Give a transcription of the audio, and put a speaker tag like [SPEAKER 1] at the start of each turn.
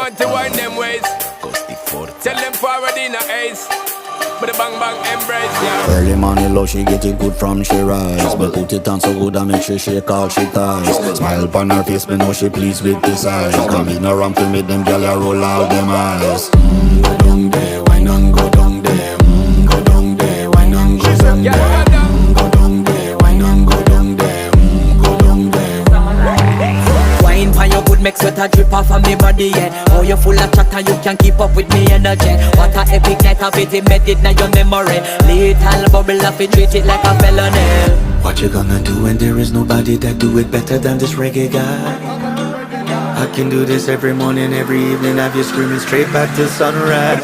[SPEAKER 1] want to wind them ways. Tell them forward in a ace. But the bang bang embrace, yeah.
[SPEAKER 2] Early morning love, she get it good from she rise. But put it on so good I make she shake all she ties. Smile upon her face, me know she pleased with this eyes. Come in around to make them gyal a roll out them eyes. Go down there, wine and go down there. Go down there, wine and go down there. Go down there, wine and go down there. Go down there.
[SPEAKER 3] Wine for your good make sweat a drip off of me body, yeah. Oh, you full of chatter, you can keep up with me energy. What a epic night of it, embedded in your memory. Little bubble of it, treat it like a felony.
[SPEAKER 2] What you gonna do when there is nobody that do it better than this reggae guy? I can do this every morning, every evening, have you screaming straight back to sunrise.